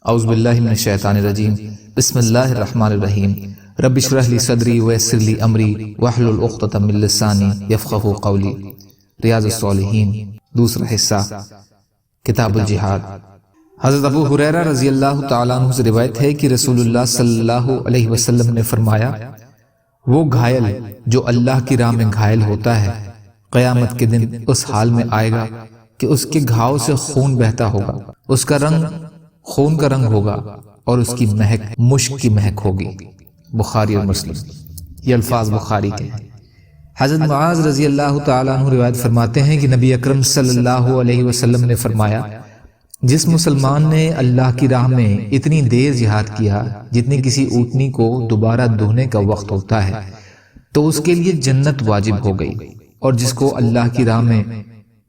اعوذ باللہ من الشیطان الرجیم بسم اللہ الرحمن الرحیم رب اشرح لی صدری ویسر لی امری واحلل عقدۃ من لسانی یفقہوا قولی۔ ریاض الصالحین دوسرا حصہ، کتاب الجہاد۔ حضرت ابو ہریرہ رضی اللہ تعالیٰ عنہ سے روایت ہے کہ رسول اللہ صلی اللہ علیہ وسلم نے فرمایا، وہ گھائل جو اللہ کی راہ میں گھائل ہوتا ہے قیامت کے دن اس حال میں آئے گا کہ اس کے گھاؤ سے خون بہتا ہوگا، اس کا رنگ خون کا رنگ ہوگا اور اس کی مہک مشک کی مہک ہوگی۔ بخاری اور مسلم۔ یہ الفاظ بخاری کے ہیں۔ حضرت معاذ رضی اللہ تعالیٰ عنہ روایت فرماتے ہیں کہ نبی اکرم صلی اللہ علیہ وسلم نے فرمایا، جس مسلمان نے اللہ کی راہ میں اتنی دیر جہاد کیا جتنی کسی اونٹنی کو دوبارہ دھونے کا وقت ہوتا ہے تو اس کے لیے جنت واجب ہو گئی، اور جس کو اللہ کی راہ میں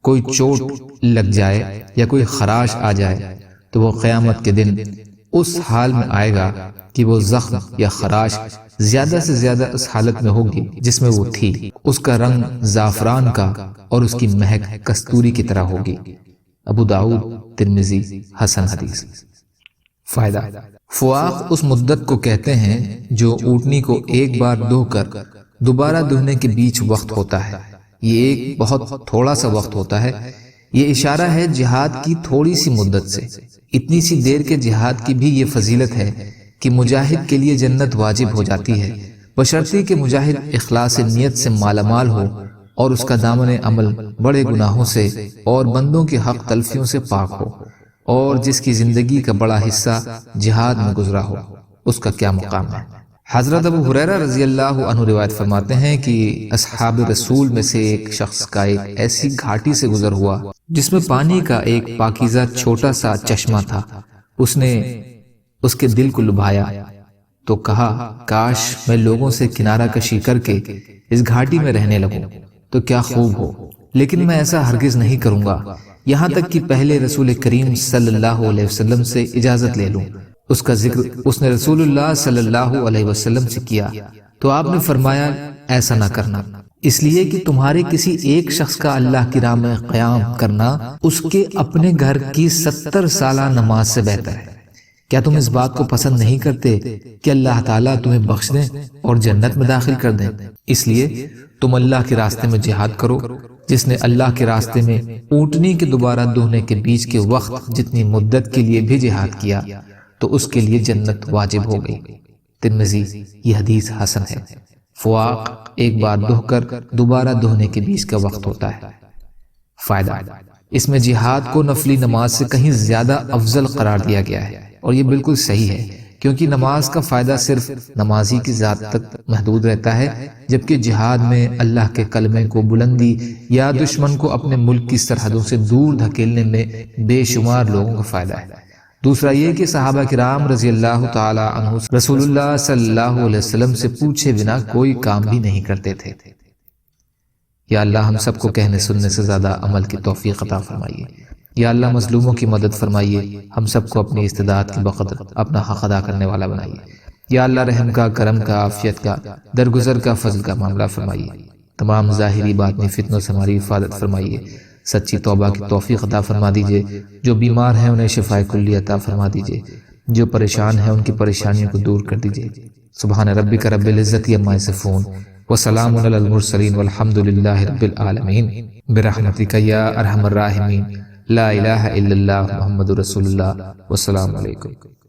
کوئی چوٹ لگ جائے یا کوئی خراش آ جائے تو وہ قیامت کے دن اس حال میں آئے گا کہ وہ زخم یا خراش زیادہ سے زیادہ اس حالت میں ہوگی جس میں وہ تھی، اس کا رنگ زعفران کا اور اس کی مہک کستوری کی طرح ہوگی۔ ابو داؤد، ترمذی، حسن حدیث۔ فائدہ: فواق اس مدت کو کہتے ہیں جو اونٹنی کو ایک بار دھو کر دوبارہ دھونے کے بیچ وقت ہوتا ہے۔ یہ ایک بہت تھوڑا سا وقت ہوتا ہے۔ یہ اشارہ ہے جہاد کی تھوڑی سی مدت سے۔ اتنی سی دیر کے جہاد کی بھی یہ فضیلت ہے کہ مجاہد کے لیے جنت واجب ہو جاتی ہے، بشرطے کہ مجاہد اخلاص نیت سے مالا مال ہو اور اس کا دامن عمل بڑے گناہوں سے اور بندوں کے حق تلفیوں سے پاک ہو، اور جس کی زندگی کا بڑا حصہ جہاد میں گزرا ہو، اس کا کیا مقام ہے۔ حضرت ابو ہریرہ رضی اللہ عنہ روایت فرماتے ہیں کہ اصحاب رسول میں سے ایک شخص کا ایک ایسی گھاٹی سے گزر ہوا جس میں پانی کا ایک پاکیزہ چھوٹا سا چشمہ تھا۔ اس نے اس کے دل کو لبھایا تو کہا، کاش میں لوگوں سے کنارہ کشی کر کے اس گھاٹی میں رہنے لگوں تو کیا خوب ہو، لیکن میں ایسا ہرگز نہیں کروں گا یہاں تک کہ پہلے رسول کریم صلی اللہ علیہ وسلم سے اجازت لے لوں۔ اس کا ذکر اس نے رسول اللہ صلی اللہ علیہ وسلم سے کیا تو آپ نے فرمایا، ایسا نہ کرنا، اس لیے کہ تمہارے کسی ایک شخص کا اللہ کی راہ میں قیام کرنا اس کے اپنے گھر کی 70 سالہ نماز سے بہتر ہے۔ کیا تم اس بات کو پسند نہیں کرتے کہ اللہ تعالیٰ تمہیں بخش دیں اور جنت میں داخل کر دیں؟ اس لیے تم اللہ کے راستے میں جہاد کرو۔ جس نے اللہ کے راستے میں اونٹنی کے دوبارہ دھونے کے بیچ کے وقت جتنی مدت کے لیے بھی جہاد کیا تو اس کے لیے جنت واجب ہو گئی۔ ترمذی۔ یہ حدیث حسن ہے۔ فواق ایک بار دھو کر دوبارہ دھونے کے بیچ کا وقت ہوتا ہے۔ فائدہ: اس میں جہاد کو نفلی نماز سے کہیں زیادہ افضل قرار دیا گیا ہے، اور یہ بالکل صحیح ہے، کیونکہ نماز کا فائدہ صرف نمازی کی ذات تک محدود رہتا ہے، جبکہ جہاد میں اللہ کے کلمے کو بلندی یا دشمن کو اپنے ملک کی سرحدوں سے دور دھکیلنے میں بے شمار لوگوں کا فائدہ ہے۔ دوسرا یہ کہ صحابہ کرام رضی اللہ تعالی عنہ رسول اللہ صلی اللہ علیہ وسلم سے پوچھے بنا کوئی کام بھی نہیں کرتے تھے۔ یا اللہ ہم سب کو کہنے سننے سے زیادہ عمل کی توفیق عطا فرمائیے۔ یا اللہ مظلوموں کی مدد فرمائیے، ہم سب کو اپنی استطاعت کی بقدر اپنا حق ادا کرنے والا بنائیے۔ یا اللہ رحم کا، کرم کا، عافیت کا، درگزر کا، فضل کا معاملہ فرمائیے۔ تمام ظاہری باطنی فتنوں سے ہماری حفاظت فرمائیے۔ سچی توبہ کی توفیق عطا فرما دیجئے۔ جو بیمار ہیں انہیں شفاء کلی عطا فرما دیجئے۔ جو پریشان ہیں ان کی پریشانیوں کو دور کر دیجئے۔ سبحان ربک رب العزت عما یصفون وسلام علی المرسلین والحمد للہ رب العالمین برحمتک یا ارحم الراحمین۔ لا الہ الا اللہ محمد رسول اللہ۔ والسلام علیکم۔